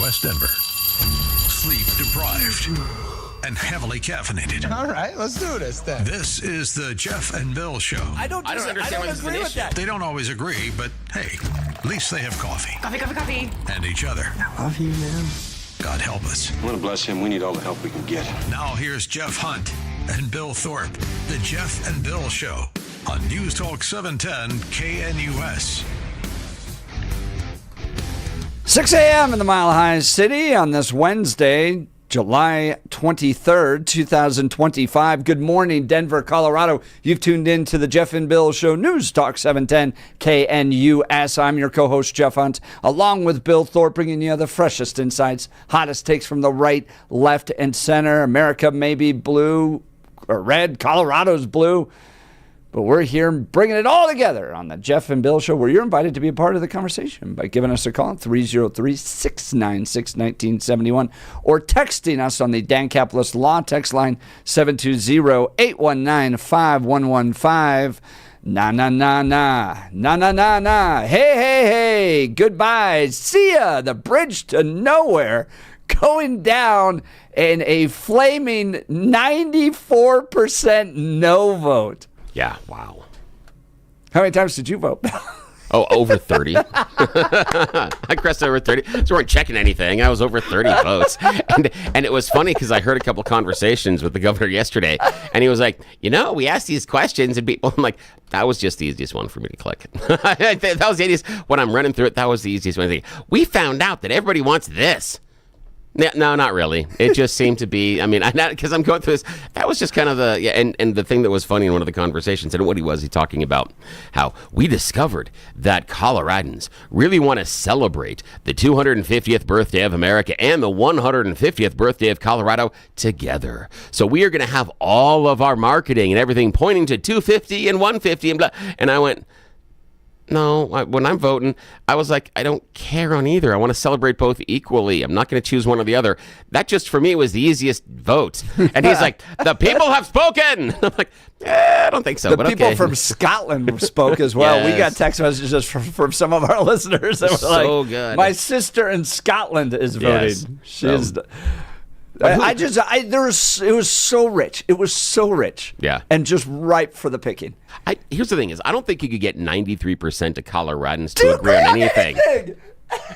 West Denver. Sleep deprived and heavily caffeinated. All right, let's do this then. This is the Jeff and Bill Show. I don't understand why this is an issue. They don't always agree, but hey, at least they have coffee. Coffee. And each other. I love you, man. God help us. I want to bless him. We need all the help we can get. Now here's Jeff Hunt and Bill Thorpe. The Jeff and Bill Show on News Talk 710 KNUS. 6 a.m. in the Mile High City on this Wednesday, July 23rd, 2025. Good morning, Denver, Colorado. You've tuned in to the Jeff and Bill Show, News Talk 710 KNUS. I'm your co-host, Jeff Hunt, along with Bill Thorpe, bringing you the freshest insights, hottest takes from the right, left, and center. America may be blue or red. Colorado's blue. But we're here bringing it all together on the Jeff and Bill Show, where you're invited to be a part of the conversation by giving us a call at 303-696-1971 or texting us on the Dan Capitalist Law text line 720-819-5115. Na. Hey. Goodbye. See ya. The bridge to nowhere going down in a flaming 94% no vote. Yeah, wow. How many times did you vote? Oh, over 30. I crossed over 30. So we weren't checking anything. I was over 30 votes. And it was funny because I heard a couple of conversations with the governor yesterday, and he was like, we asked these questions, and people, I'm like, that was just the easiest one for me to click. That was the easiest. When I'm running through it, that was the easiest one. We found out that everybody wants this. No, not really. It just seemed to be, because I'm going through this, that was just kind of and the thing that was funny in one of the conversations, and what he talking about how we discovered that Coloradans really want to celebrate the 250th birthday of America and the 150th birthday of Colorado together. So we are going to have all of our marketing and everything pointing to 250 and 150 and blah. And I went, no, when I'm voting, I was like, I don't care on either. I want to celebrate both equally. I'm not going to choose one or the other. That just, for me, was the easiest vote. And he's like, the people have spoken. I'm like, I don't think so. The people from Scotland spoke as well. Yes. We got text messages from some of our listeners that were so like, good. My sister in Scotland is voting. Yes. She is... it was so rich. It was so rich. Yeah. And just ripe for the picking. Here's the thing is, I don't think you could get 93% of Coloradans to agree on anything.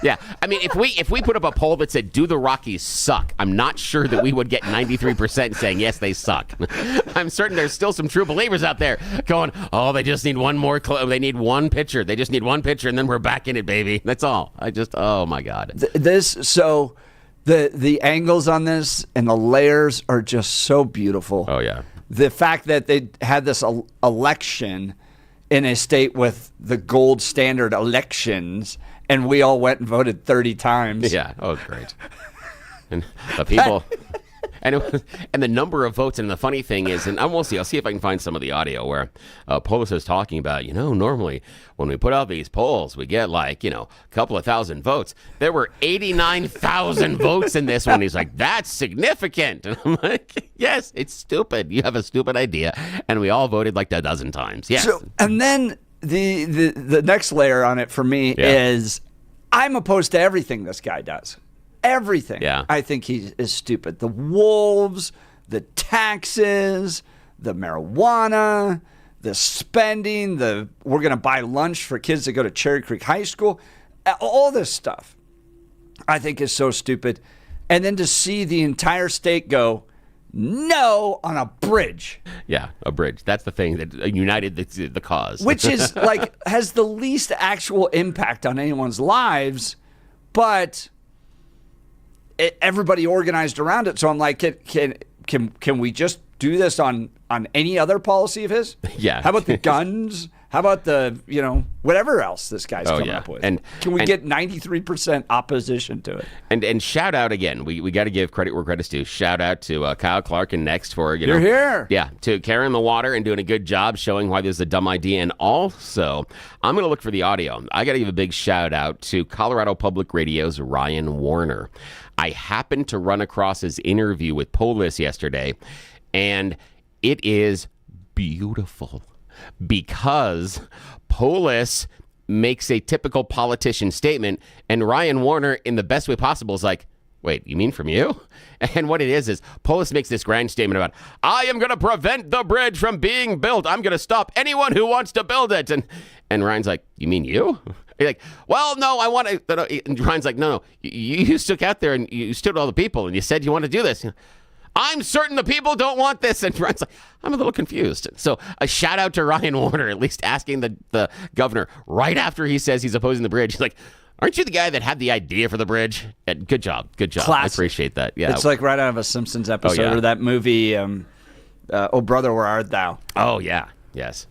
Yeah. If we put up a poll that said, do the Rockies suck? I'm not sure that we would get 93% saying, yes, they suck. I'm certain there's still some true believers out there going, oh, they just need one more, they need one pitcher. They just need one pitcher, and then we're back in it, baby. That's all. Oh, my God. The angles on this and the layers are just so beautiful. Oh, yeah. The fact that they had this election in a state with the gold standard elections, and we all went and voted 30 times. Yeah. Oh, great. And the people... And the number of votes, and the funny thing is, and I'll see if I can find some of the audio where Polis is talking about, normally when we put out these polls, we get a couple of thousand votes. There were 89,000 votes in this one. He's like, that's significant. And I'm like, yes, it's stupid. You have a stupid idea. And we all voted like a dozen times. Yes. And then the next layer on it for me is I'm opposed to everything this guy does. Everything. Yeah. I think he is stupid. The wolves, the taxes, the marijuana, the spending, we're going to buy lunch for kids that go to Cherry Creek High School. All this stuff I think is so stupid. And then to see the entire state go no on a bridge. Yeah, a bridge. That's the thing that united the cause. Which is has the least actual impact on anyone's lives, but... everybody organized around it. So I'm like, can we just do this on any other policy of his? Yeah. How about the guns? How about the, whatever else this guy's coming up with? And can we get 93% opposition to it? And shout out again. We got to give credit where credit's due. Shout out to Kyle Clark and Next for, You're here. Yeah, to carrying the water and doing a good job showing why this is a dumb idea. And also, I'm going to look for the audio. I got to give a big shout out to Colorado Public Radio's Ryan Warner. I happened to run across his interview with Polis yesterday, and it is beautiful because Polis makes a typical politician statement, and Ryan Warner, in the best way possible, is like, wait, you mean from you? And what it is Polis makes this grand statement about, I am going to prevent the bridge from being built. I'm going to stop anyone who wants to build it. And Ryan's like, you mean you? You're like, well, no, I want to. And Ryan's like, no. You stuck out there and you stood with all the people and you said you want to do this. I'm certain the people don't want this. And Ryan's like, I'm a little confused. So a shout out to Ryan Warner, at least asking the governor right after he says he's opposing the bridge. He's like, aren't you the guy that had the idea for the bridge? Good job. Classic. I appreciate that. Yeah, it's like right out of a Simpsons episode or that movie, Oh Brother, Where Art Thou? Oh, yeah. Yes.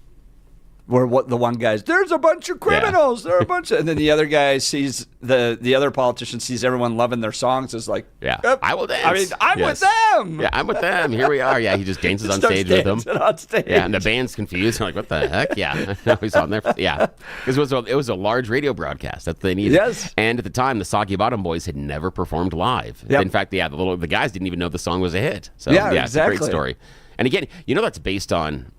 Where the one guy's, there's a bunch of criminals. Yeah. There are a bunch of, and then the other guy sees, the other politician sees everyone loving their songs, is like, I will dance. I mean, I'm with them. Yeah, I'm with them. Here we are. Yeah, he just dances on stage with them. On stage. Yeah, and the band's confused. They're like, what the heck? Yeah, he's on there. Yeah, because it was a large radio broadcast that they needed. Yes. And at the time, the Soggy Bottom Boys had never performed live. Yep. In fact, the guys didn't even know the song was a hit. So yeah, exactly. It's a great story. And again, that's based on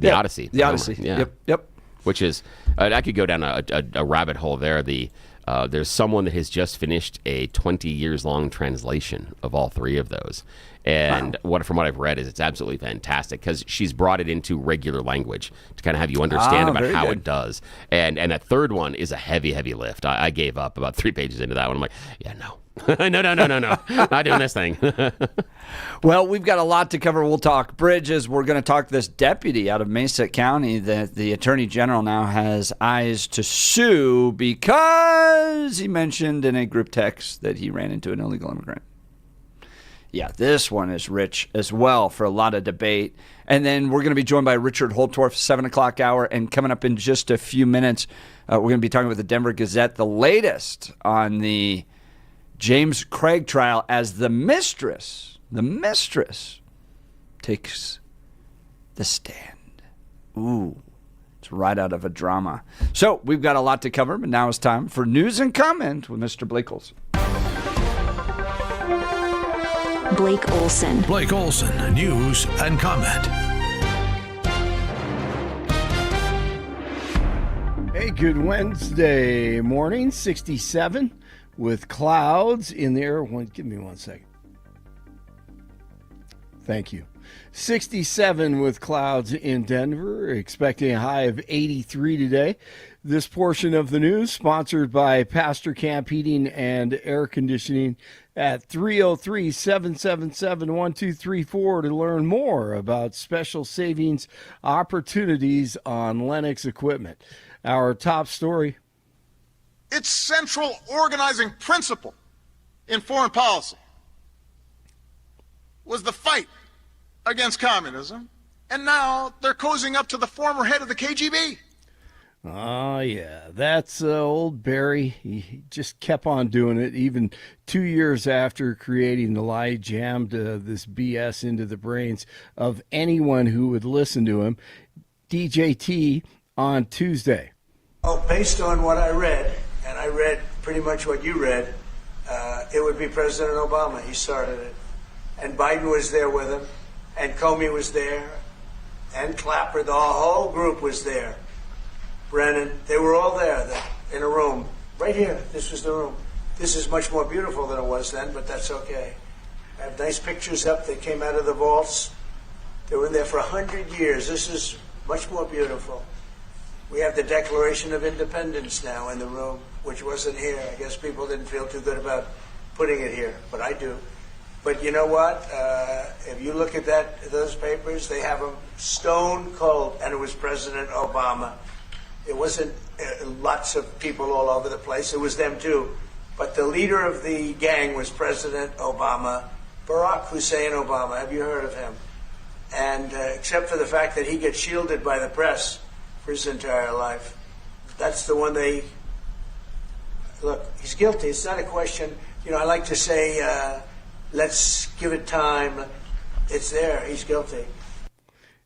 the Odyssey. The Odyssey. Yeah. Yep. Which is, I could go down a rabbit hole there. There's someone that has just finished a 20 years long translation of all three of those. And from what I've read is it's absolutely fantastic because she's brought it into regular language to kind of have you understand about how it does. And that third one is a heavy, heavy lift. I gave up about 3 pages into that one. I'm like, yeah, no. no. Not doing this thing. Well, we've got a lot to cover. We'll talk bridges. We're going to talk this deputy out of Mesa County that the attorney general now has eyes to sue because he mentioned in a group text that he ran into an illegal immigrant. Yeah, this one is rich as well for a lot of debate. And then we're going to be joined by Richard Holtorf, 7 o'clock hour. And coming up in just a few minutes, we're going to be talking with the Denver Gazette, the latest on the James Craig trial as the Mistress takes the stand. Ooh, it's right out of a drama. So we've got a lot to cover, but now it's time for news and comment with Mr. Blake Olson. Blake Olson. Blake Olson, news and comment. Hey, good Wednesday morning, 67 with clouds in the air. Give me 1 second. Thank you. 67 with clouds in Denver, expecting a high of 83 today. This portion of the news sponsored by Pastor Camp Heating and Air Conditioning at 303-777-1234 to learn more about special savings opportunities on Lennox equipment. Our top story. Its central organizing principle in foreign policy was the fight against communism, and now they're cozying up to the former head of the KGB. Oh, yeah, that's old Barry. He just kept on doing it. Even 2 years after creating the lie, jammed this BS into the brains of anyone who would listen to him. DJT on Tuesday. Oh, based on what I read, and I read pretty much what you read, it would be President Obama. He started it. And Biden was there with him, and Comey was there, and Clapper, the whole group was there. Brennan, they were all there in a room. Right here, this was the room. This is much more beautiful than it was then, but that's okay. I have nice pictures up that came out of the vaults. They were in there for 100 years. This is much more beautiful. We have the Declaration of Independence now in the room, which wasn't here. I guess people didn't feel too good about putting it here, but I do. But you know what? If you look at those papers, they have them stone cold, and it was President Obama. It wasn't lots of people all over the place. It was them too. But the leader of the gang was President Obama, Barack Hussein Obama. Have you heard of him? And except for the fact that he gets shielded by the press for his entire life, that's the one they... Look, he's guilty. It's not a question. I like to say, let's give it time. It's there. He's guilty.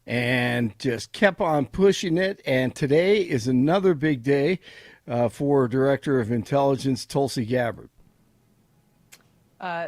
And just kept on pushing it. And today is another big day for Director of Intelligence Tulsi Gabbard.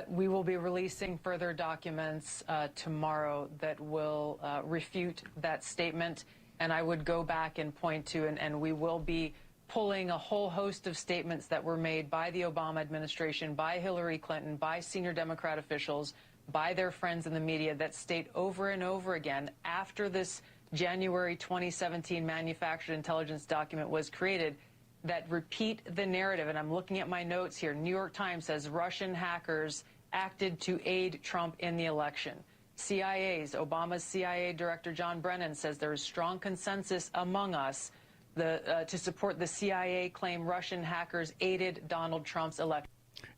We will be releasing further documents tomorrow that will refute that statement. And I would go back and point to, and we will be pulling a whole host of statements that were made by the Obama administration, by Hillary Clinton, by senior Democrat officials, by their friends in the media that state over and over again after this January 2017 manufactured intelligence document was created that repeat the narrative. And I'm looking at my notes here. New York Times says Russian hackers acted to aid Trump in the election. Obama's CIA Director John Brennan says there is strong consensus among us to support the CIA claim Russian hackers aided Donald Trump's election.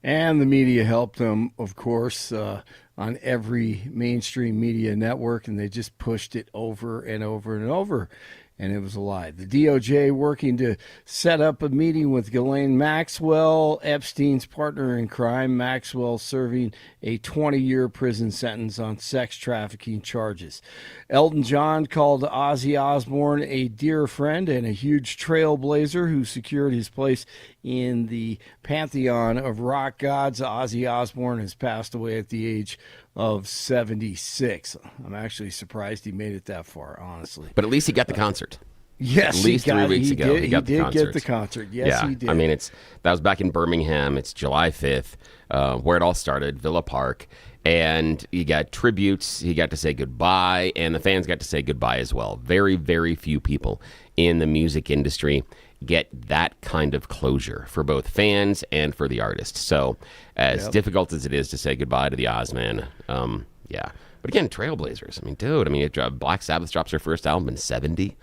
And the media helped them, of course, on every mainstream media network, and they just pushed it over and over and over. And it was a lie. The DOJ working to set up a meeting with Ghislaine Maxwell, Epstein's partner in crime. Maxwell serving a 20-year prison sentence on sex trafficking charges. Elton John called Ozzy Osbourne a dear friend and a huge trailblazer who secured his place in the pantheon of rock gods. Ozzy Osbourne has passed away at the age of 76. I'm actually surprised he made it that far, honestly. But at least he got the concert. Yes, at least 3 weeks ago, he got the concert. Get the concert. Yes, yeah, he did. I mean, that was back in Birmingham. It's July 5th, where it all started, Villa Park. And he got tributes. He got to say goodbye, and the fans got to say goodbye as well. Very, very few people in the music industry get that kind of closure for both fans and for the artist. So as difficult as it is to say goodbye to the Ozman, yeah. But again, trailblazers. I mean, dude, Black Sabbath drops their first album in 70.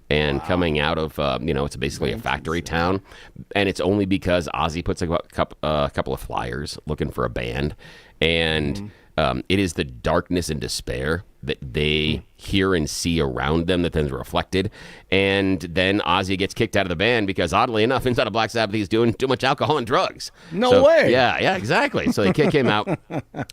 And coming out of, it's basically a factory town. And it's only because Ozzy puts a couple of flyers looking for a band. And it is the darkness and despair that they hear and see around them that then is reflected. And then Ozzy gets kicked out of the band because, oddly enough, inside of Black Sabbath, he's doing too much alcohol and drugs. No way. Yeah, exactly. So they kick him out.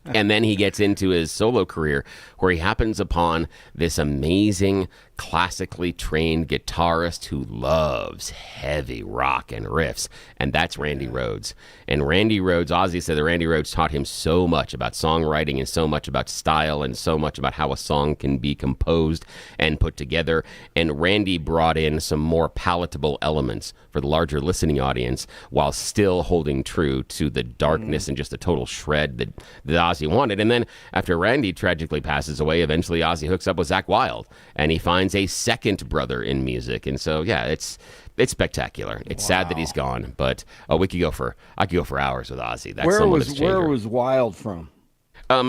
And then he gets into his solo career where he happens upon this amazing, classically trained guitarist who loves heavy rock and riffs. And that's Randy Rhoads. And Randy Rhoads, Ozzy said that Randy Rhoads taught him so much about songwriting and so much about style and so much about how a song can be composed and put together. And Randy brought in some more palatable elements for the larger listening audience while still holding true to the darkness and just the total shred that Ozzy wanted. And then after Randy tragically passes away, eventually Ozzy hooks up with Zakk Wylde and he finds a second brother in music. And so, yeah, it's spectacular. It's sad that he's gone, but I could go for hours with Ozzy. That's where was Wylde from?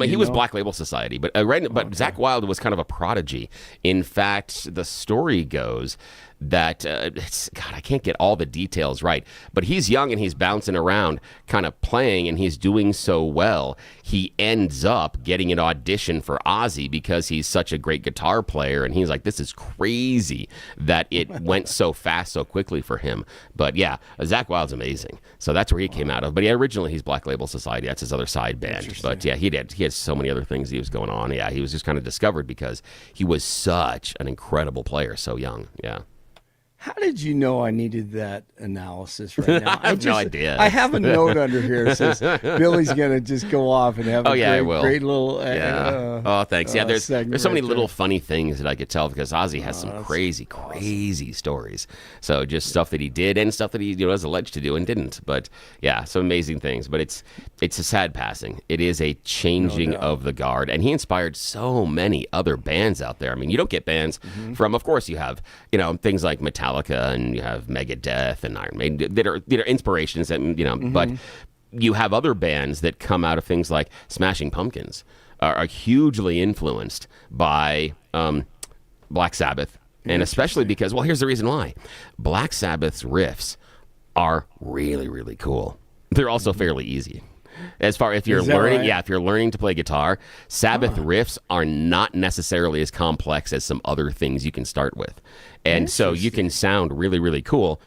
He was Black Label Society, but Zakk Wylde was kind of a prodigy. In fact, the story goes that I can't get all the details right, but he's young and he's bouncing around kind of playing and he's doing so well. He ends up getting an audition for Ozzy because he's such a great guitar player, and he's like, this is crazy that it went so fast so quickly for him. But yeah, Zakk Wylde's amazing. So that's where he came out of. But yeah, originally he's Black Label Society. That's his other side band. But yeah, he had so many other things he was going on. Yeah, he was just kind of discovered because he was such an incredible player so young. Yeah. How did you know I needed that analysis right now? I have no idea. I have a note under here that says Billy's going to just go off and have a great little thanks. There's so many little funny things that I could tell because Ozzy has some crazy stories. So just stuff that he did and stuff that he was alleged to do and didn't. But yeah, some amazing things. But it's a sad passing. It is a changing of the guard. And he inspired so many other bands out there. I mean, you don't get bands from, of course, you have, things like Metallica and you have Megadeth and Iron Maiden that are inspirations and but you have other bands that come out of things like Smashing Pumpkins are hugely influenced by Black Sabbath, and especially because, well, here's the reason why. Black Sabbath's riffs are really, really cool. They're also fairly easy. As far if you're learning, if you're learning to play guitar, Sabbath riffs are not necessarily as complex as some other things you can start with. And so you can sound really, really cool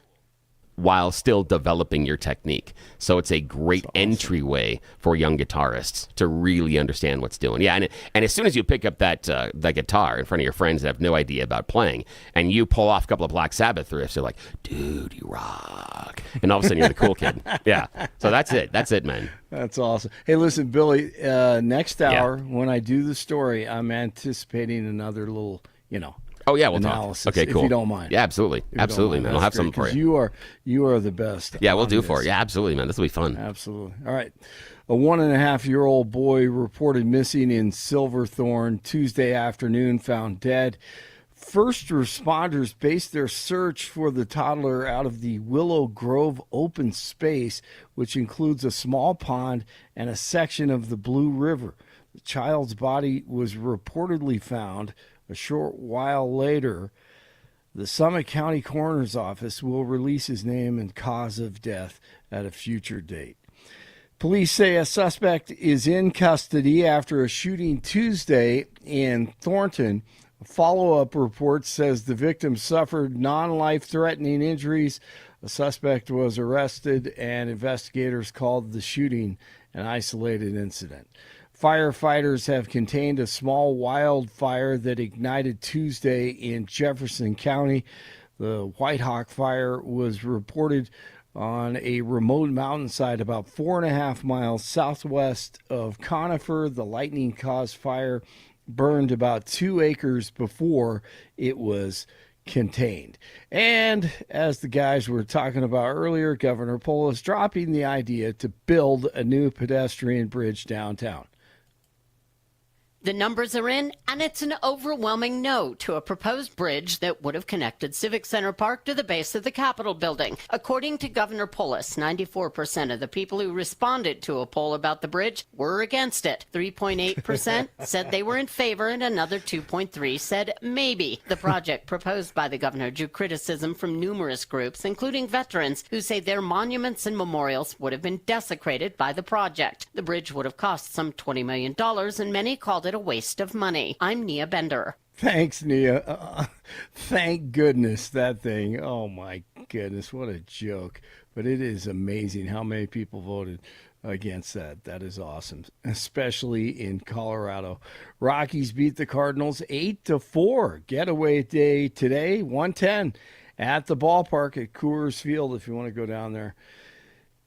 while still developing your technique. So it's a great entryway for young guitarists to really understand what's doing. Yeah, and as soon as you pick up that guitar in front of your friends that have no idea about playing, and you pull off a couple of Black Sabbath riffs, they're like, dude, you rock. And all of a sudden you're the cool kid. Yeah. So that's it. That's it, man. That's awesome. Hey, listen, Billy, next hour when I do the story, I'm anticipating another little, Oh, yeah, we'll analysis, talk. Okay, cool. If you don't mind. Yeah, absolutely. Absolutely, man. I'll have something for you. You are the best. Yeah, we'll do for it. Yeah, absolutely, man. This will be fun. Absolutely. All right. A 1.5-year-old boy reported missing in Silverthorne Tuesday afternoon, found dead. First responders based their search for the toddler out of the Willow Grove open space, which includes a small pond and a section of the Blue River. The child's body was reportedly found a short while later. The Summit County Coroner's Office will release his name and cause of death at a future date. Police say a suspect is in custody after a shooting Tuesday in Thornton. A follow-up report says the victim suffered non-life-threatening injuries. A suspect was arrested, and investigators called the shooting an isolated incident. Firefighters have contained a small wildfire that ignited Tuesday in Jefferson County. The White Hawk fire was reported on a remote mountainside about 4.5 miles southwest of Conifer. The lightning-caused fire burned about 2 acres before it was contained. And as the guys were talking about earlier, Governor Polis dropping the idea to build a new pedestrian bridge downtown. The numbers are in, and it's an overwhelming no to a proposed bridge that would have connected Civic Center Park to the base of the Capitol building. According to Governor Polis, 94% of the people who responded to a poll about the bridge were against it. 3.8% said they were in favor, and another 2.3% said maybe. The project proposed by the governor drew criticism from numerous groups, including veterans, who say their monuments and memorials would have been desecrated by the project. The bridge would have cost some $20 million, and many called it a waste of money. I'm Nia Bender. Thanks, Nia. Thank goodness that thing. Oh, my goodness. What a joke. But it is amazing how many people voted against that. That is awesome, especially in Colorado. Rockies beat the Cardinals 8-4. Getaway day today, 1:10 at the ballpark at Coors Field if you want to go down there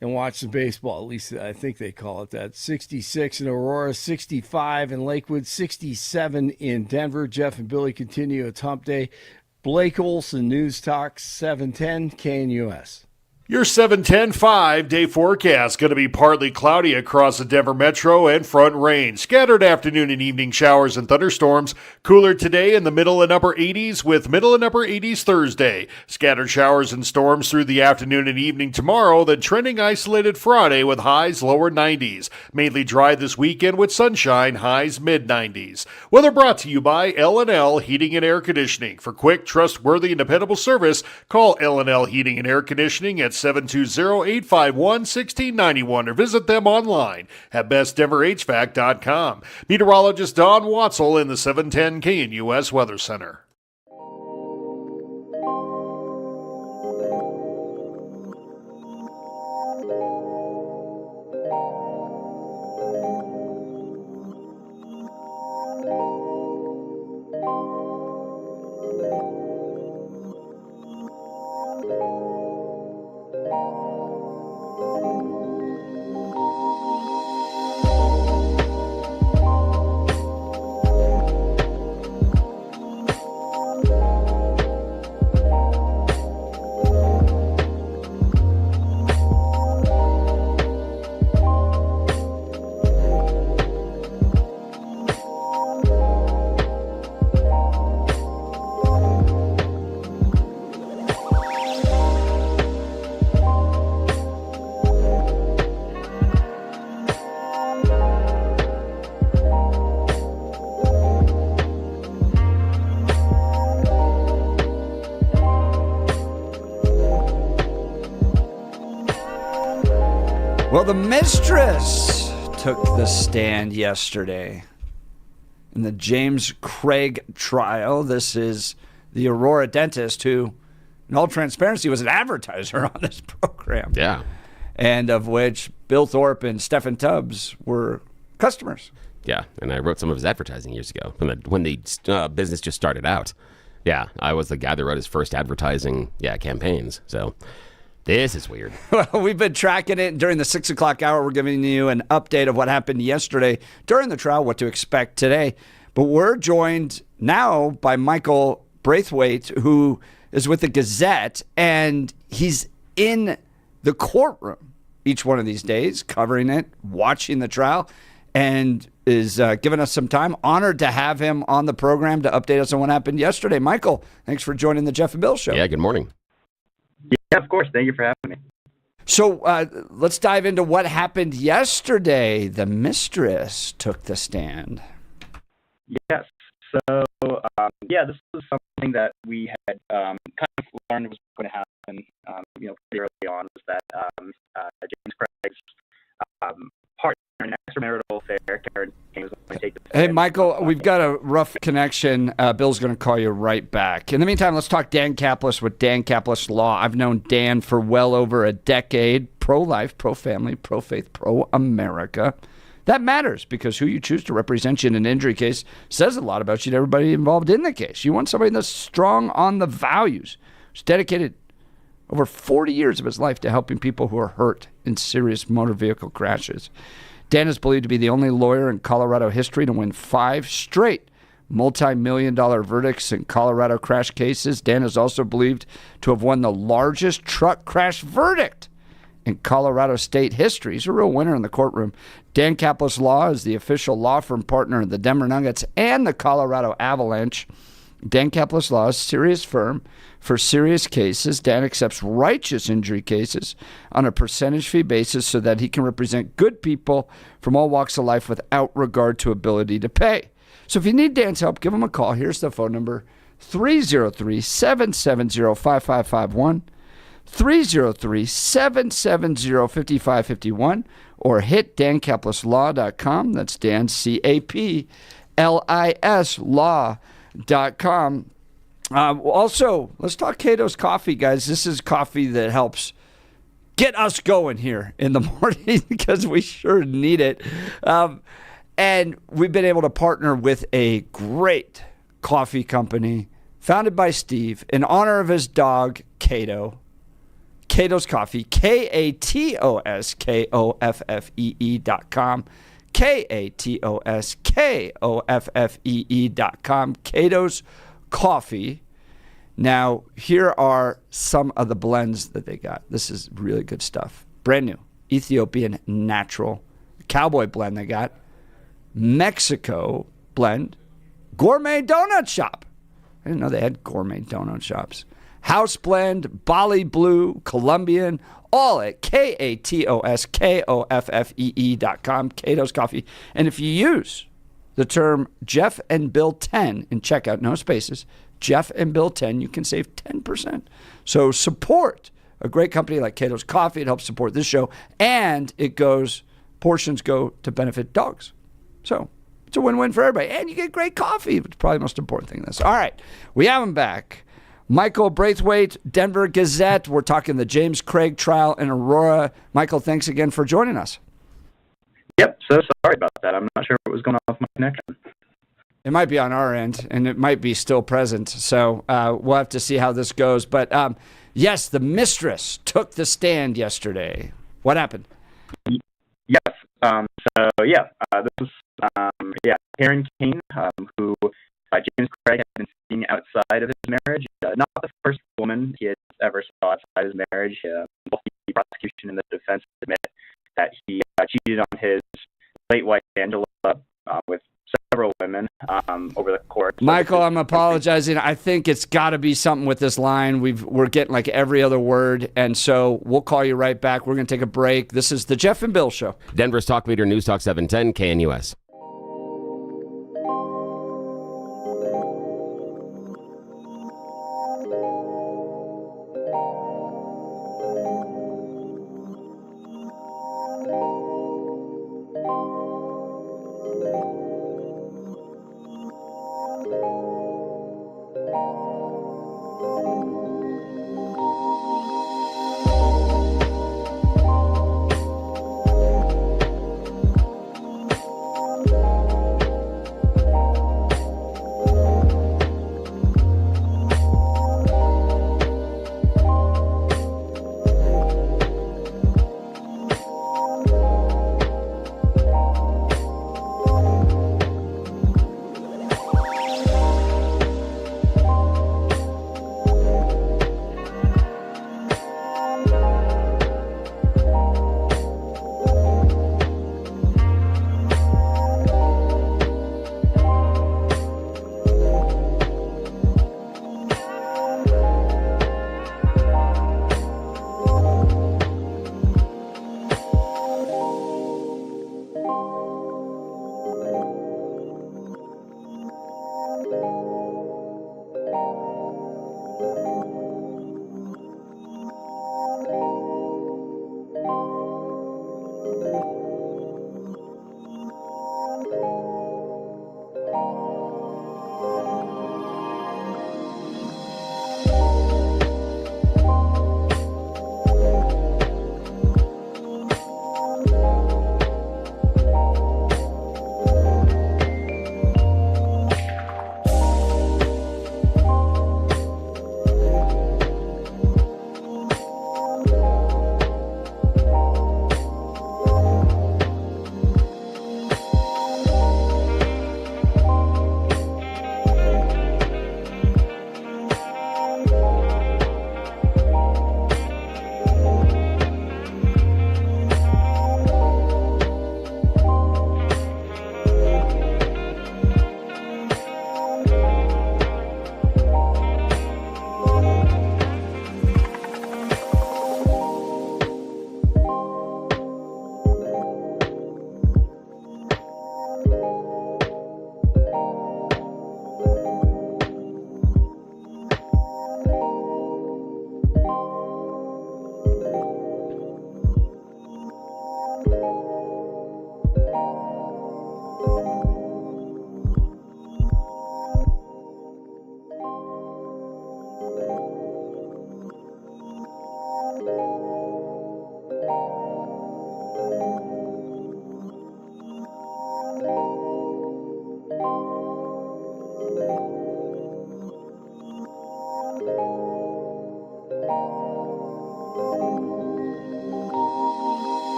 and watch the baseball. At least I think they call it that. 66 in Aurora, 65 in Lakewood, 67 in Denver. Jeff and Billy continue. It's hump day. Blake Olson, News Talk 710 KNUS. Your 710 5-day forecast going to be partly cloudy across the Denver Metro and Front Range. Scattered afternoon and evening showers and thunderstorms. Cooler today in the middle and upper 80s with middle and upper 80s Thursday. Scattered showers and storms through the afternoon and evening tomorrow, then trending isolated Friday with highs lower 90s. Mainly dry this weekend with sunshine, highs mid-90s. Weather brought to you by L&L Heating and Air Conditioning. For quick, trustworthy, and dependable service, call L&L Heating and Air Conditioning at 720-851-1691 or visit them online at bestdenverhvac.com. Meteorologist Don Watzel in the 710 KNUS Weather Center. Well, the Mistress took the stand yesterday in the James Craig trial. This is the Aurora dentist who, in all transparency, was an advertiser on this program. Yeah. And of which Bill Thorpe and Stephen Tubbs were customers. Yeah, and I wrote some of his advertising years ago when the business just started out. Yeah, I was the guy that wrote his first advertising campaigns. So this is weird. Well, we've been tracking it during the 6 o'clock hour. We're giving you an update of what happened yesterday during the trial, what to expect today. But we're joined now by Michael Braithwaite, who is with the Gazette, and he's in the courtroom each one of these days, covering it, watching the trial, and is giving us some time. Honored to have him on the program to update us on what happened yesterday. Michael, thanks for joining the Jeff and Bill Show. Yeah, good morning. Yeah, of course. Thank you for having me. So let's dive into what happened yesterday. The Mistress took the stand. Yes. So, this was something that we had kind of learned was going to happen, pretty early on, was that James Craig's partner in an extramarital affair, Karen King, was going to take the Hey, Michael, we've got a rough connection. Bill's going to call you right back. In the meantime, let's talk Dan Caplis with Dan Caplis Law. I've known Dan for well over a decade. Pro-life, pro-family, pro-faith, pro-America. That matters because who you choose to represent you in an injury case says a lot about you to everybody involved in the case. You want somebody that's strong on the values, who's dedicated over 40 years of his life to helping people who are hurt in serious motor vehicle crashes. Dan is believed to be the only lawyer in Colorado history to win 5 straight multi-million-dollar verdicts in Colorado crash cases. Dan is also believed to have won the largest truck crash verdict in Colorado state history. He's a real winner in the courtroom. Dan Caplis Law is the official law firm partner of the Denver Nuggets and the Colorado Avalanche. Dan Caplis Law is a serious firm for serious cases. Dan accepts righteous injury cases on a percentage fee basis so that he can represent good people from all walks of life without regard to ability to pay. So if you need Dan's help, give him a call. Here's the phone number, 303-770-5551. 303-770-5551, or hit dancaplis.law.com. That's Dan, C-A-P-L-I-S, law.com. Also, let's talk Cato's Coffee, guys. This is coffee that helps get us going here in the morning because we sure need it. And we've been able to partner with a great coffee company founded by Steve in honor of his dog, Cato. Cato's Coffee, KATOSKOFFEE.com, KATOSKOFFEE.com, Cato's Coffee. Now, here are some of the blends that they got. This is really good stuff. Brand new, Ethiopian natural, cowboy blend they got, Mexico blend, gourmet donut shop. I didn't know they had gourmet donut shops. House blend, Bali Blue, Colombian, all at KATOSKOFFEE.com, Cato's Coffee. And if you use the term Jeff and Bill 10 in checkout, no spaces, Jeff and Bill 10, you can save 10%. So support a great company like Cato's Coffee. It helps support this show, and portions go to benefit dogs. So it's a win-win for everybody. And you get great coffee, which is probably the most important thing in this. All right, we have him back. Michael Braithwaite, Denver Gazette. We're talking the James Craig trial in Aurora. Michael, thanks again for joining us. Yep, so sorry about that. I'm not sure what was going on with my connection. It might be on our end, and it might be still present. So we'll have to see how this goes. But yes, the Mistress took the stand yesterday. What happened? Yes. This was Karen King, who James Craig had been seeing outside of his marriage. Not the first woman he had ever saw outside his marriage. Both the prosecution and the defense admit that he cheated on his late wife, Angela, with several women over the course. Michael, I'm apologizing. I think it's got to be something with this line. We're getting like every other word, and so we'll call you right back. We're going to take a break. This is the Jeff and Bill Show. Denver's Talk Leader, News Talk 710, KNUS.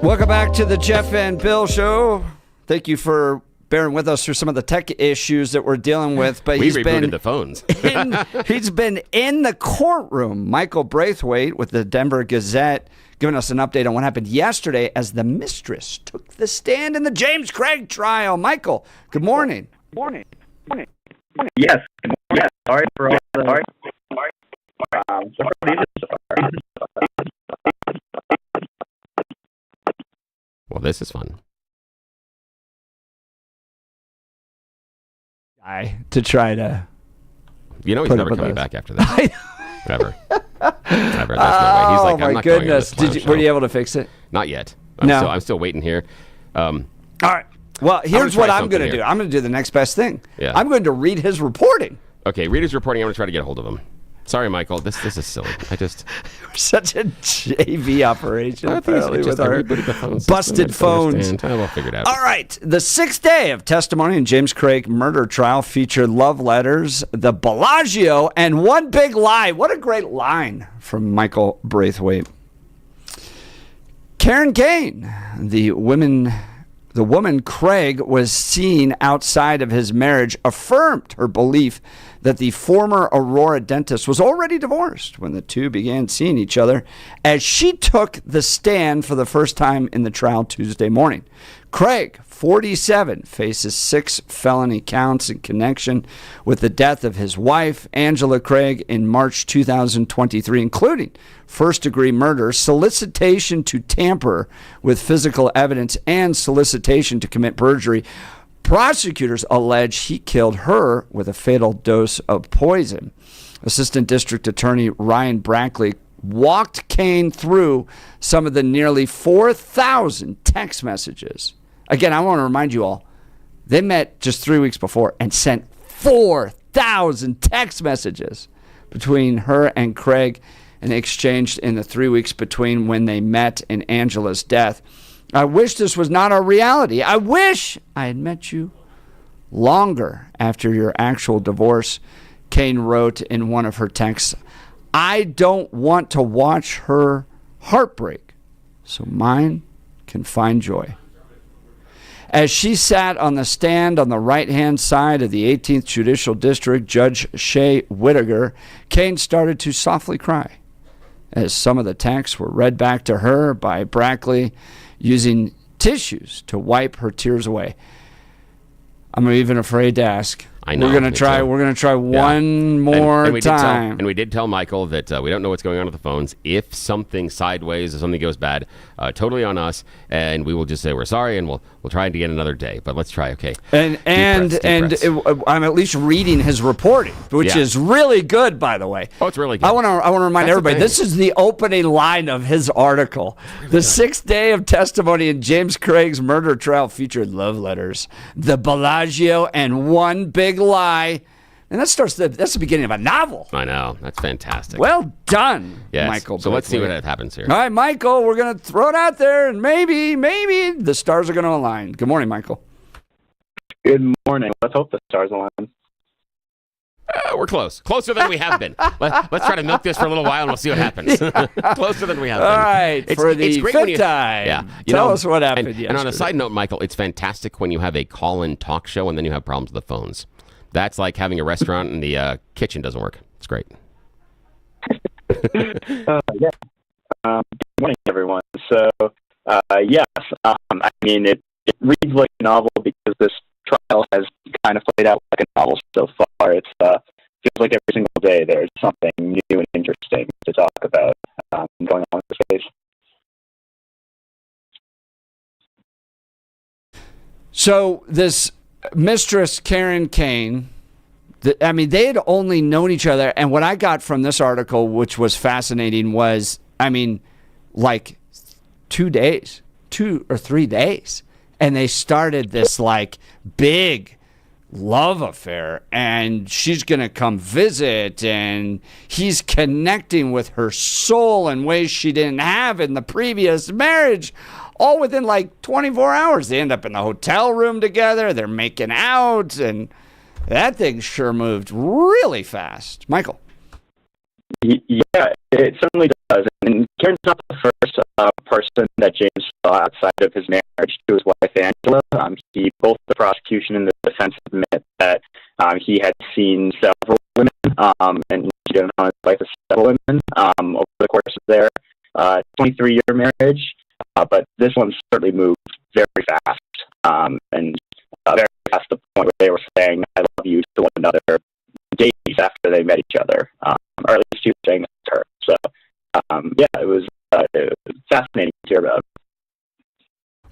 Welcome back to the Jeff and Bill Show. Thank you for bearing with us through some of the tech issues that we're dealing with. But we rebooted the phones. He's been in the courtroom. Michael Braithwaite with the Denver Gazette giving us an update on what happened yesterday as the Mistress took the stand in the James Craig trial. Michael, good morning. Morning. Yes. Yes. Sorry for all the. Well, this is fun. To try to. He's never coming back after that. Never. There's no way. He's like, I'm not goodness. Going on this Were you able to fix it? Not yet. I'm still waiting here. All right. Well, here's what I'm going to do. I'm going to do the next best thing. Yeah. I'm going to read his reporting. Okay, read his reporting. I'm going to try to get a hold of him. Sorry, Michael. This is silly. We're such a JV operation, apparently, with our busted phones. We'll figure it out. All right. The sixth day of testimony in James Craig murder trial featured love letters, the Bellagio, and one big lie. What a great line from Michael Braithwaite. Karen Kane, the woman Craig was seen outside of his marriage, affirmed her belief that the former Aurora dentist was already divorced when the two began seeing each other as she took the stand for the first time in the trial Tuesday morning. Craig, 47, faces 6 felony counts in connection with the death of his wife, Angela Craig, in March 2023, including first-degree murder, solicitation to tamper with physical evidence, and solicitation to commit perjury. Prosecutors allege he killed her with a fatal dose of poison. Assistant District Attorney Ryan Brackley walked Kane through some of the nearly 4,000 text messages. Again, I want to remind you all, they met just 3 weeks before and sent 4,000 text messages between her and Craig, and exchanged in the 3 weeks between when they met and Angela's death. I wish this was not our reality. I wish I had met you longer after your actual divorce, Kane wrote in one of her texts. I don't want to watch her heartbreak, so mine can find joy. As she sat on the stand on the right-hand side of the 18th Judicial District, Judge Shea Whittaker, Kane started to softly cry as some of the texts were read back to her by Brackley, using tissues to wipe her tears away. I'm even afraid to ask. I know. We're gonna try. We're gonna try one more time. And we did tell Michael that we don't know what's going on with the phones. If something sideways or something goes bad, totally on us, and we will just say we're sorry, and we'll try to get another day. But let's try. Okay. And I'm at least reading his reporting, which is really good, by the way. Oh, it's really good. I want to remind everybody. This is the opening line of his article. Really the sixth day of testimony in James Craig's murder trial featured love letters, the Bellagio, and one big lie. And that's the beginning of a novel. I know. That's fantastic. Well done, yes. Michael. So let's see what happens here. All right, Michael, we're going to throw it out there, and maybe the stars are going to align. Good morning, Michael. Good morning. Let's hope the stars align. We're close. Closer than we have been. Let's try to milk this for a little while, and we'll see what happens. Closer than we have been. All right, for the fifth time. Yeah. Tell us what happened yesterday. And on a side note, Michael, it's fantastic when you have a call-in talk show, and then you have problems with the phones. That's like having a restaurant and the kitchen doesn't work. It's great. Good morning, everyone. So, yes, I mean, it reads like a novel because this trial has kind of played out like a novel so far. It feels like every single day there's something new and interesting to talk about going on with the case. So this Mistress Karen Kane, they had only known each other, and what I got from this article, which was fascinating, was, like 2 days, 2 or 3 days, and they started this like big love affair, and she's gonna come visit, and he's connecting with her soul in ways she didn't have in the previous marriage, all within like 24 hours. They end up in the hotel room together, they're making out, and that thing sure moved really fast. Michael. Yeah, it certainly does. And Karen's not the first person that James outside of his marriage to his wife Angela. Both the prosecution and the defense admit that he had seen several women and cheated on his wife with several women over the course of their 23-year marriage. But this one certainly moved very fast, and very fast to the point where they were saying "I love you" to one another days after they met each other, or at least she was saying that to her. So, it was fascinating to hear about.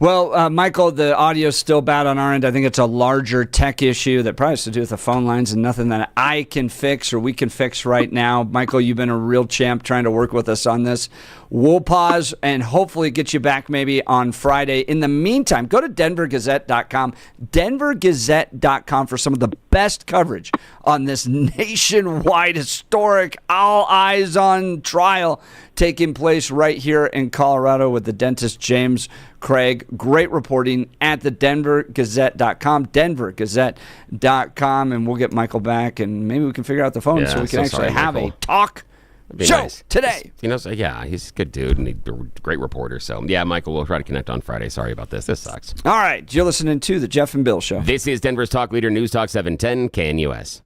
Well, Michael, the audio's still bad on our end. I think it's a larger tech issue that probably has to do with the phone lines and nothing that I can fix or we can fix right now. Michael, you've been a real champ trying to work with us on this. We'll pause and hopefully get you back maybe on Friday. In the meantime, go to denvergazette.com, denvergazette.com for some of the best coverage on this nationwide historic all eyes on trial taking place right here in Colorado with the dentist James Craig. Great reporting at the denvergazette.com, denvergazette.com, and we'll get Michael back and maybe we can figure out the phone so we can actually have a talk show today. Yeah, he's a good dude and a great reporter. So, yeah, Michael, we'll try to connect on Friday. Sorry about this. This sucks. All right. You're listening to The Jeff and Bill Show. This is Denver's Talk Leader, News Talk 710 KNUS.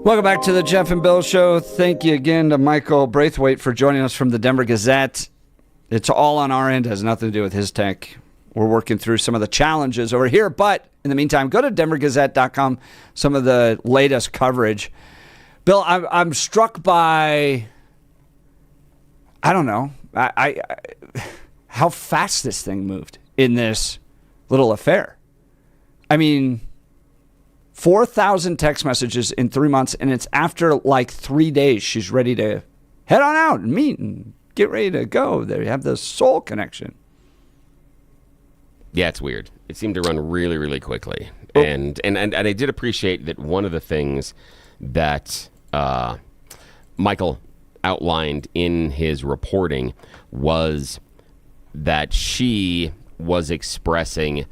Welcome back to the Jeff and Bill Show. Thank you again to Michael Braithwaite for joining us from the Denver Gazette. It's all on our end. It has nothing to do with his tech. We're working through some of the challenges over here. But in the meantime, go to denvergazette.com, some of the latest coverage. Bill, I'm struck by, I don't know, how fast this thing moved in this little affair. I mean, 4,000 text messages in 3 months, and it's after like 3 days she's ready to head on out and meet and get ready to go. They have the soul connection. Yeah, it's weird. It seemed to run really, really quickly. And I did appreciate that one of the things that Michael outlined in his reporting was that she was expressing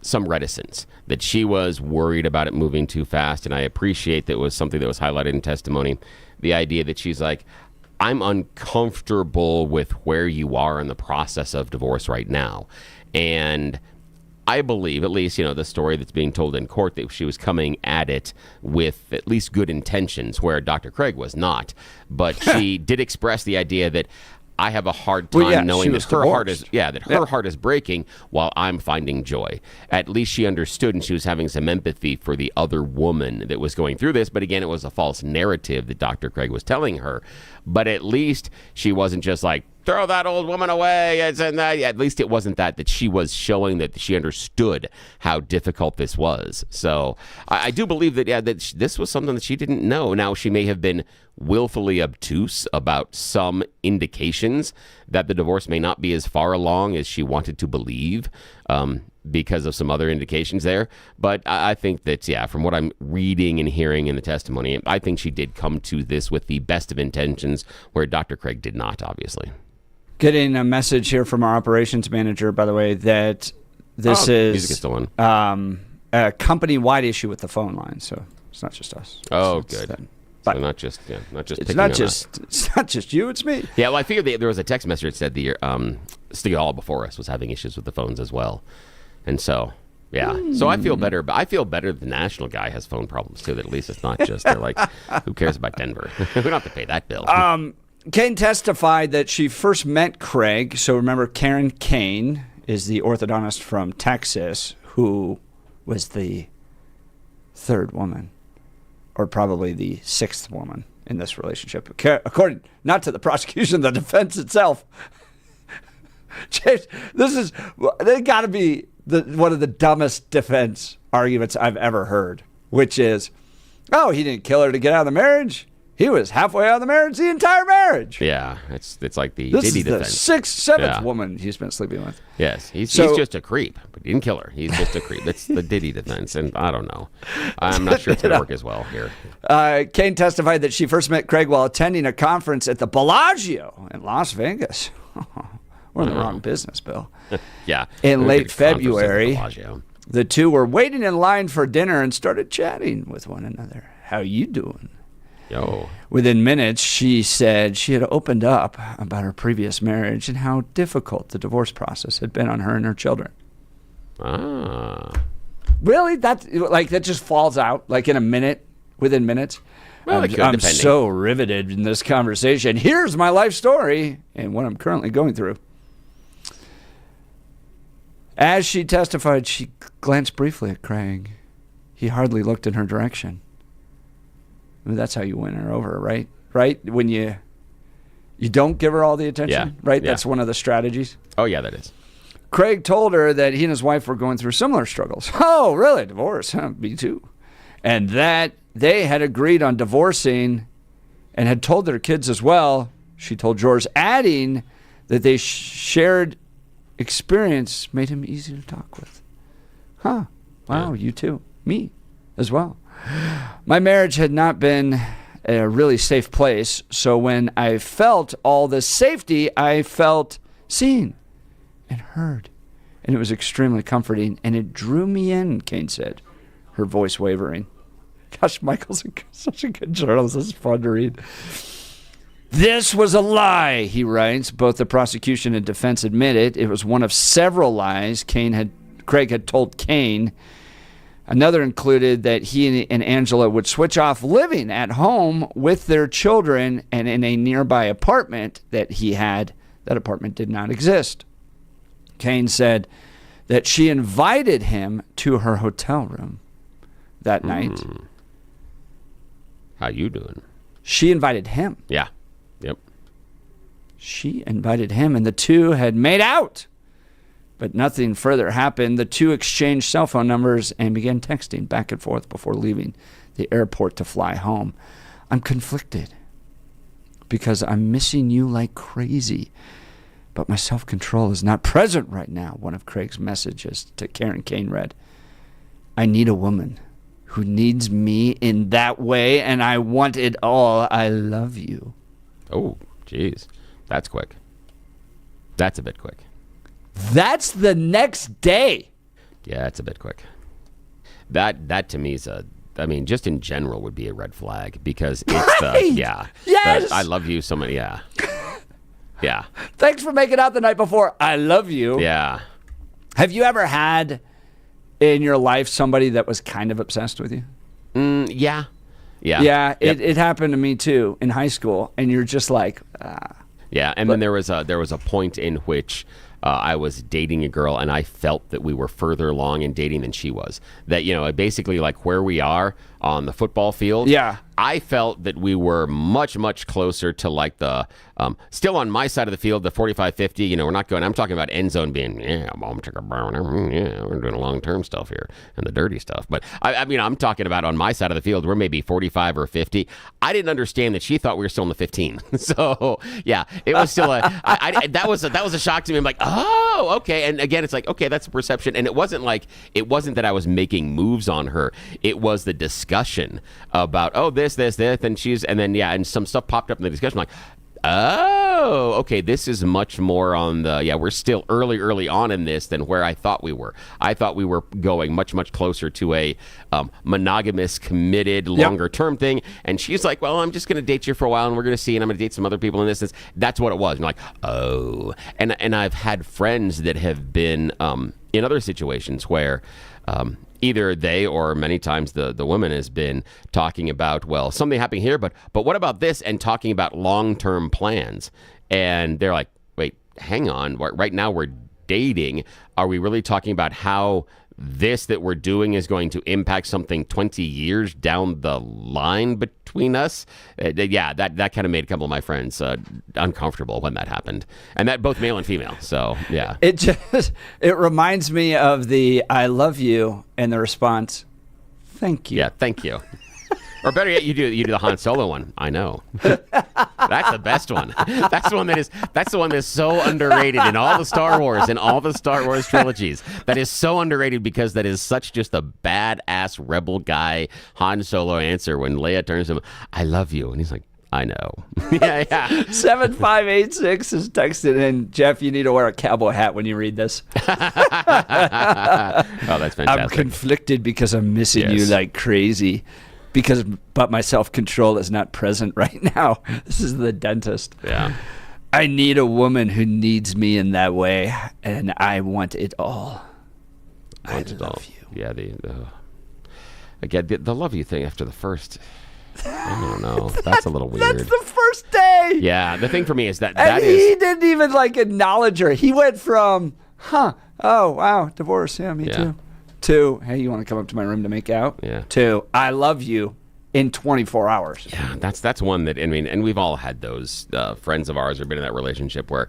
some reticence, that she was worried about it moving too fast. And I appreciate that it was something that was highlighted in testimony. The idea that she's like, I'm uncomfortable with where you are in the process of divorce right now. And I believe, at least, the story that's being told in court, that she was coming at it with at least good intentions, where Dr. Craig was not. But she did express the idea that I have a hard time knowing that her heart is breaking while I'm finding joy. At least she understood, and she was having some empathy for the other woman that was going through this. But again, it was a false narrative that Dr. Craig was telling her. But at least she wasn't just like, throw that old woman away. At least it wasn't that she was showing that she understood how difficult this was. So I do believe that this was something that she didn't know. Now, she may have been willfully obtuse about some indications that the divorce may not be as far along as she wanted to believe, because of some other indications there. But I think that, from what I'm reading and hearing in the testimony, I think she did come to this with the best of intentions, where Dr. Craig did not, obviously. Getting a message here from our operations manager, by the way, that this music is still on. A company-wide issue with the phone line, so it's not just us. Oh, good. But so not just it's not just you, it's me. Yeah, well, I figured there was a text message that said the City Hall before us was having issues with the phones as well, and so so I feel better. But I feel better that the national guy has phone problems too. That at least it's not just they're like, who cares about Denver? We don't have to pay that bill. Kane testified that she first met Craig. So remember, Karen Kane is the orthodontist from Texas who was the third woman, or probably the sixth woman in this relationship, according not to the prosecution, the defense itself. James, this got to be one of the dumbest defense arguments I've ever heard, which is, oh, he didn't kill her to get out of the marriage. He was halfway out of the marriage the entire marriage. Yeah, it's like the this Diddy is defense. The sixth, seventh woman he's been sleeping with. Yes, he's just a creep, but he didn't kill her. He's just a creep. That's the Diddy defense, and I don't know. I'm not sure it's going to work as well here. Kane testified that she first met Craig while attending a conference at the Bellagio in Las Vegas. We're in the wrong business, Bill. Yeah. In late February, the two were waiting in line for dinner and started chatting with one another. How you doing? Yo. Within minutes, she said she had opened up about her previous marriage and how difficult the divorce process had been on her and her children. Really? That just falls out like in a minute, within minutes? Well, I'm so riveted in this conversation. Here's my life story and what I'm currently going through. As she testified, she glanced briefly at Craig. He hardly looked in her direction. I mean, that's how you win her over, right? Right? When you don't give her all the attention, right? Yeah. That's one of the strategies. Oh, yeah, that is. Craig told her that he and his wife were going through similar struggles. Oh, really? Divorce? Huh? Me too. And that they had agreed on divorcing and had told their kids as well. She told George, adding that they shared experience made him easy to talk with. Huh. Wow, you too. Me as well. My marriage had not been a really safe place, so when I felt all this safety, I felt seen and heard. And it was extremely comforting, and it drew me in, Kane said, her voice wavering. Gosh, Michael's such a good journalist. This is fun to read. This was a lie, he writes. Both the prosecution and defense admit it. It was one of several lies Craig had told Kane. Another included that he and Angela would switch off living at home with their children and in a nearby apartment that he had. That apartment did not exist. Kane said that she invited him to her hotel room that night. How you doing? She invited him. Yeah. Yep. She invited him, and the two had made out. But nothing further happened. The two exchanged cell phone numbers and began texting back and forth before leaving the airport to fly home. I'm conflicted because I'm missing you like crazy. but my self-control is not present right now, one of Craig's messages to Karen Kane read. I need a woman who needs me in that way, and I want it all. I love you. Oh, jeez. That's quick. That's a bit quick. That's the next day. Yeah, it's a bit quick. That to me is just in general would be a red flag because it's Right! Yes! I love you so many. Yeah. Yeah. Thanks for making out the night before. I love you. Yeah. Have you ever had in your life somebody that was kind of obsessed with you? Yeah. Yeah. Yeah. Yep. It happened to me too in high school, and you're just like, Yeah, and then there was a point in which I was dating a girl, and I felt that we were further along in dating than she was. That, basically like where we are on the football field. Yeah. I felt that we were much, much closer to like the, still on my side of the field, the 45-50, we're not going, I'm talking about end zone being, we're doing long-term stuff here and the dirty stuff. But I'm talking about on my side of the field, we're maybe 45 or 50. I didn't understand that she thought we were still in the 15. So yeah, it was still that was a shock to me. I'm like, oh, okay. And again, it's like, okay, that's a perception. And it wasn't that I was making moves on her. It was the discussion about, oh, this, and some stuff popped up in the discussion like, oh, okay, this is much more on the, we're still early on in this than where I thought we were. I thought we were going much, much closer to a monogamous, committed, longer term thing. And she's like, well, I'm just going to date you for a while and we're going to see, and I'm going to date some other people in this. That's what it was. And like, oh. And I've had friends that have been in other situations where either they or many times the woman has been talking about, well, something happening here, but what about this? And talking about long-term plans. And they're like, wait, hang on. Right now we're dating. Are we really talking about how this that we're doing is going to impact something 20 years down the line between us? That kind of made a couple of my friends uncomfortable when that happened. And that both male and female. So, yeah. It reminds me of the I love you and the response, thank you. Yeah, thank you. Or better yet, you do the Han Solo one. I know. That's the best one. That's the one that's so underrated in all the Star Wars trilogies. That is so underrated because that is such just a badass rebel guy Han Solo answer when Leia turns to him, I love you. And he's like, I know. Yeah. 7586 is texted in. Jeff, you need to wear a cowboy hat when you read this. Oh, that's fantastic. I'm conflicted because I'm missing you like crazy. But my self-control is not present right now. This is the dentist. Yeah. I need a woman who needs me in that way, and I want it all. I love you. Yeah, again, the love you thing after the first, I don't know. That's a little weird. That's the first day. Yeah, the thing for me is he didn't even acknowledge her. He went from, oh, wow, divorce. Yeah, me too. To, hey, you want to come up to my room to make out? Yeah. To, I love you in 24 hours. Yeah, that's one that, and we've all had those friends of ours who have been in that relationship where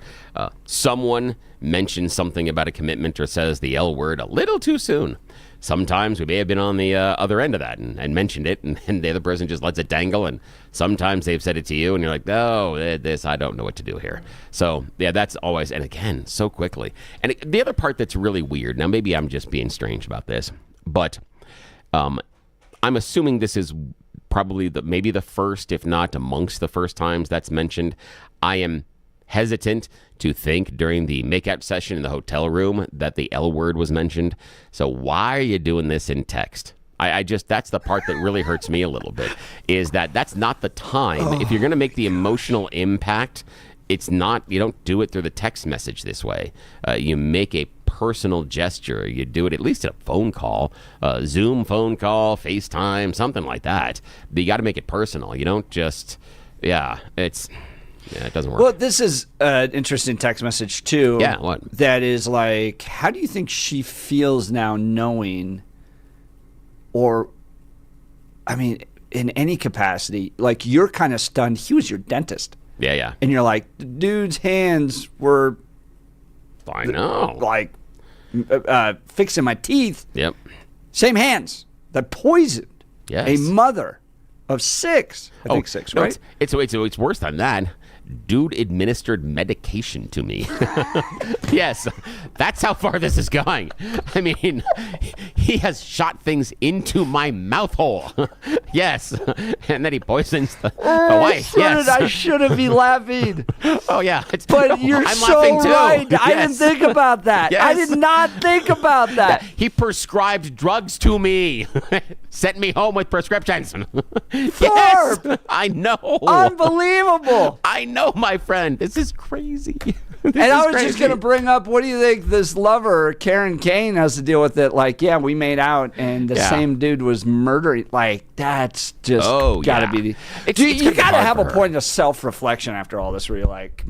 someone mentions something about a commitment or says the L word a little too soon. Sometimes we may have been on the other end of that and mentioned it, and the other person just lets it dangle, and sometimes they've said it to you, and you're like, oh, this, I don't know what to do here. So, yeah, that's always, and again, so quickly. And the other part that's really weird, now maybe I'm just being strange about this, but I'm assuming this is probably maybe the first, if not amongst the first times that's mentioned. I am hesitant to think during the makeout session in the hotel room that the L word was mentioned. So why are you doing this in text? I just, that's the part that really hurts me a little bit, is that's not the time. If you're going to make the emotional impact, it's not, you don't do it through the text message this way. You make a personal gesture. You do it at least in a phone call, Zoom phone call, FaceTime, something like that. But you got to make it personal. You don't just, it doesn't work. Well, this is an interesting text message, too. Yeah, what? That is like, how do you think she feels now knowing, or, I mean, in any capacity, like you're kind of stunned. He was your dentist. Yeah. And you're like, the dude's hands were, I know, like fixing my teeth. Yep. Same hands that poisoned a mother of 6. I think 6, right? It's worse than that. dude administered medication to me. Yes, that's how far this is going. I mean, he has shot things into my mouth hole. Yes, and then he poisons the wife. Yes, I shouldn't be laughing. Oh yeah, but you're I'm so laughing too. right. Yes. I didn't think about that. Yes. I did not think about that. Yeah, he prescribed drugs to me. Sent me home with prescriptions. Yes, I know. Unbelievable. I know, my friend. This is crazy. And I was just going to bring up, what do you think this lover, Karen Kane, has to deal with it? Like, yeah, we made out and the same dude was murdering. Like, that's just got to be the... You got to have a point of self-reflection after all this where you're like,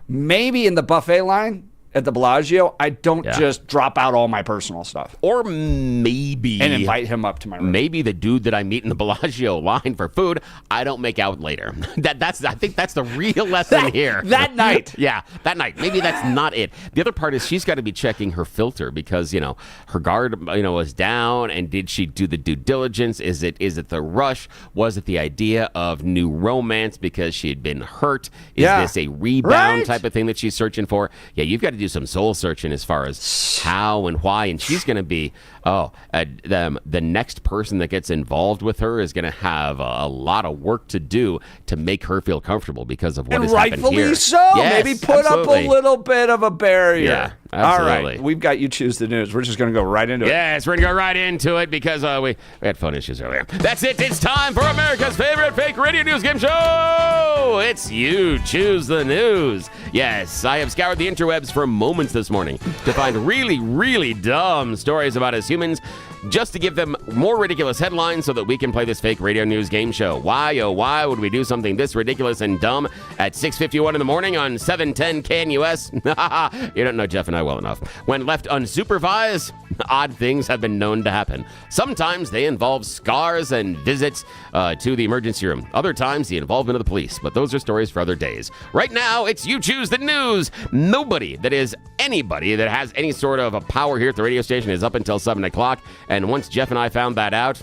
maybe in the buffet line at the Bellagio, I don't just drop out all my personal stuff. Or maybe... And invite him up to my room. Maybe the dude that I meet in the Bellagio line for food, I don't make out later. I think that's the real lesson here. That night. Yeah, that night. Maybe that's not it. The other part is she's got to be checking her filter because, her guard, was down. And did she do the due diligence? Is it the rush? Was it the idea of new romance because she had been hurt? Is this a rebound type of thing that she's searching for? Yeah, you've got to do some soul searching as far as how and why, and she's going to be the next person that gets involved with her is going to have a lot of work to do to make her feel comfortable because of what has happened here. Rightfully so. Yes, maybe put up a little bit of a barrier. Yeah, absolutely. All right, we've got You Choose the News. We're just going to go right into it. Yes, we're going to go right into it because we had phone issues earlier. That's it. It's time for America's favorite fake radio news game show. It's You Choose the News. Yes, I have scoured the interwebs for moments this morning to find really, really dumb stories about us humans just to give them more ridiculous headlines so that we can play this fake radio news game show. Why, oh, why would we do something this ridiculous and dumb at 6:51 in the morning on 710 KNUS? You don't know Jeff and I well enough. When left unsupervised, odd things have been known to happen. Sometimes they involve scars and visits to the emergency room. Other times, the involvement of the police. But those are stories for other days. Right now, it's You Choose the News. Nobody, that is anybody that has any sort of a power here at the radio station is up until 7 o'clock. And once Jeff and I found that out,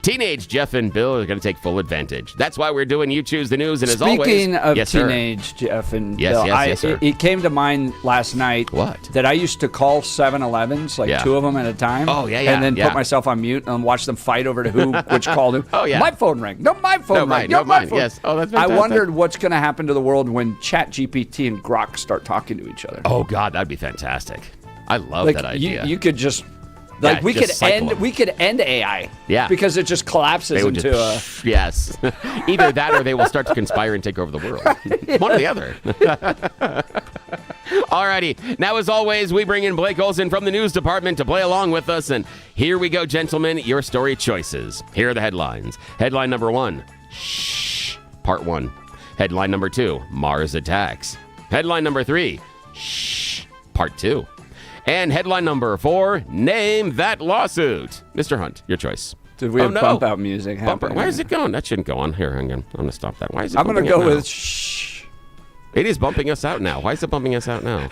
teenage Jeff and Bill are going to take full advantage. That's why we're doing You Choose the News. And as always... Speaking of yes, teenage Jeff and Bill, yes, sir. It came to mind last night that I used to call 7-Elevens, two of them at a time. Oh, yeah. And then put myself on mute and watch them fight over to which called who. Oh, yeah. My phone rang. No, my phone rang. No, my mine. phone. Yes. Oh, that's I fantastic. wondered what's going to happen to the world when ChatGPT and Grok start talking to each other. Oh, God, that'd be fantastic. I love that idea. You could just... we could end AI. Yeah. Because it just collapses into Yes. Either that or they will start to conspire and take over the world. One or the other. Alrighty. Now, as always, we bring in Blake Olson from the news department to play along with us. And here we go, gentlemen. Your story choices. Here are the headlines. Headline number 1. Shh. Part 1. Headline number 2. Mars attacks. Headline number 3. Shh. Part 2. And headline number 4, name that lawsuit. Mr. Hunt, your choice. Did we have bump out music? Why is it going? That shouldn't go on. Here, I'm going to stop that. Why is it I'm going to bumping go it now? with shh. It is bumping us out now. Why is it bumping us out now?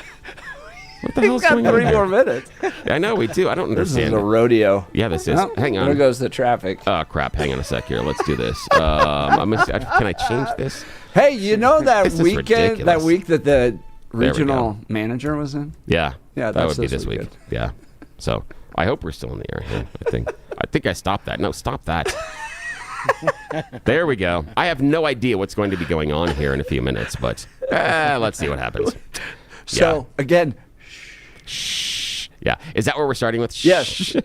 What the hell's We've got going on 3 there? more minutes. I know, we do. I don't This understand. is a rodeo. Yeah, this is. Oh, Hang on. There goes the traffic. Oh, crap. Hang on a sec here. Let's do this. Can I change this? Hey, you know that This is weekend, ridiculous. that week that the we regional manager was in? Yeah. Yeah, that that's would be this week. weekend. Yeah. So I hope we're still in the air here. I think I stopped that. No, stop that. There we go. I have no idea what's going to be going on here in a few minutes, but let's see what happens. So, again, shh. Yeah. Is that where we're starting with? Yes.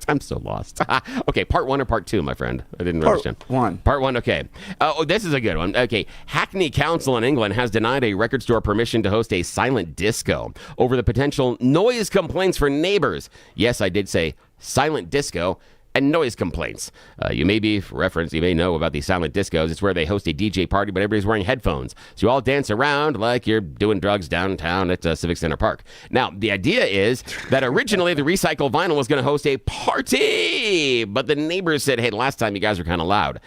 I'm so lost. Okay, part 1 or part 2, my friend? I didn't Part understand. 1. Part 1, okay. Oh, this is a good one. Okay. Hackney Council in England has denied a record store permission to host a silent disco over the potential noise complaints for neighbors. Yes, I did say silent disco. And noise complaints. You may know about these silent discos. It's where they host a DJ party, but everybody's wearing headphones. So you all dance around like you're doing drugs downtown at Civic Center Park. Now, the idea is that originally the Recycle Vinyl was going to host a party, but the neighbors said, hey, last time you guys were kind of loud.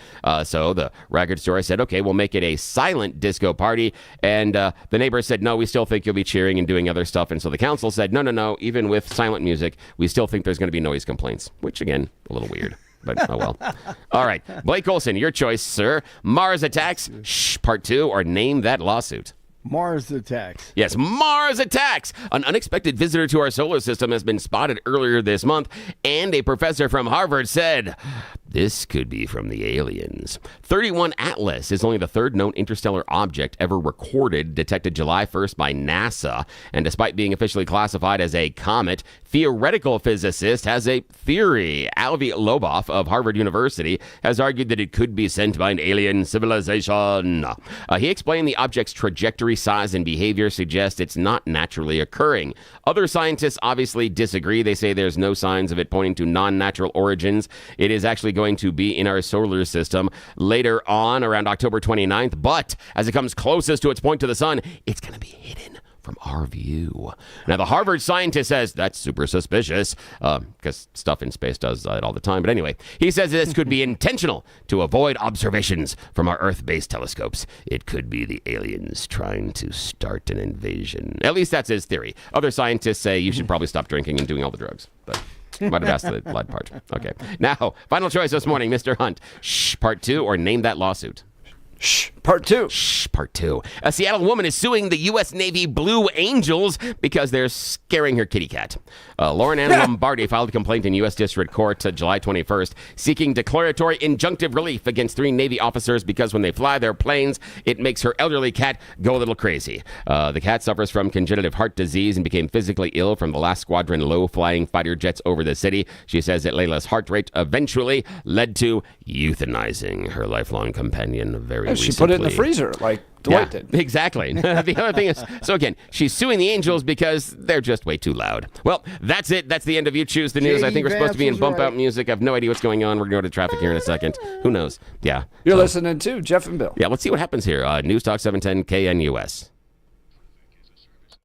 So the record store said, okay, we'll make it a silent disco party. And the neighbors said, no, we still think you'll be cheering and doing other stuff. And so the council said, no, even with silent music, we still think there's going to be noise complaints, which again, a little weird. but oh well. All right. Blake Olson, your choice, sir. Mars Attacks, Part 2, or Name That Lawsuit. Mars Attacks. Yes, Mars Attacks! An unexpected visitor to our solar system has been spotted earlier this month, and a professor from Harvard said, this could be from the aliens. 31 Atlas is only the third known interstellar object ever recorded, detected July 1st by NASA, and despite being officially classified as a comet, theoretical physicist has a theory. Alvy Loboff of Harvard University has argued that it could be sent by an alien civilization. He explained the object's trajectory, size, and behavior suggest it's not naturally occurring. Other scientists obviously disagree. They say there's no signs of it pointing to non-natural origins. It is actually going to be in our solar system later on around October 29th, but as it comes closest to its point to the sun, it's going to be hidden from our view. Now, the Harvard scientist says that's super suspicious because stuff in space does that all the time. But anyway, he says this could be intentional to avoid observations from our Earth-based telescopes. It could be the aliens trying to start an invasion. At least that's his theory. Other scientists say you should probably stop drinking and doing all the drugs. But might have asked the blood part. Okay. Now, final choice this morning, Mr. Hunt. Part 2 or Name That Lawsuit. Part 2. Part 2. A Seattle woman is suing the U.S. Navy Blue Angels because they're scaring her kitty cat. Lauren Ann Lombardi filed a complaint in U.S. District Court July 21st, seeking declaratory injunctive relief against 3 Navy officers because when they fly their planes, it makes her elderly cat go a little crazy. The cat suffers from congenital heart disease and became physically ill from the last squadron low-flying fighter jets over the city. She says that Layla's heart rate eventually led to euthanizing her lifelong companion very recently. She put it in the freezer like Dwight did. Exactly. The other thing is, so again, she's suing the Angels because they're just way too loud. Well, that's it. That's the end of You Choose the News. I think we're supposed to be in bump out music. I have no idea what's going on. We're going to go to traffic here in a second. Who knows? Yeah. You're listening to Jeff and Bill. Yeah, let's see what happens here. News Talk 710 KNUS.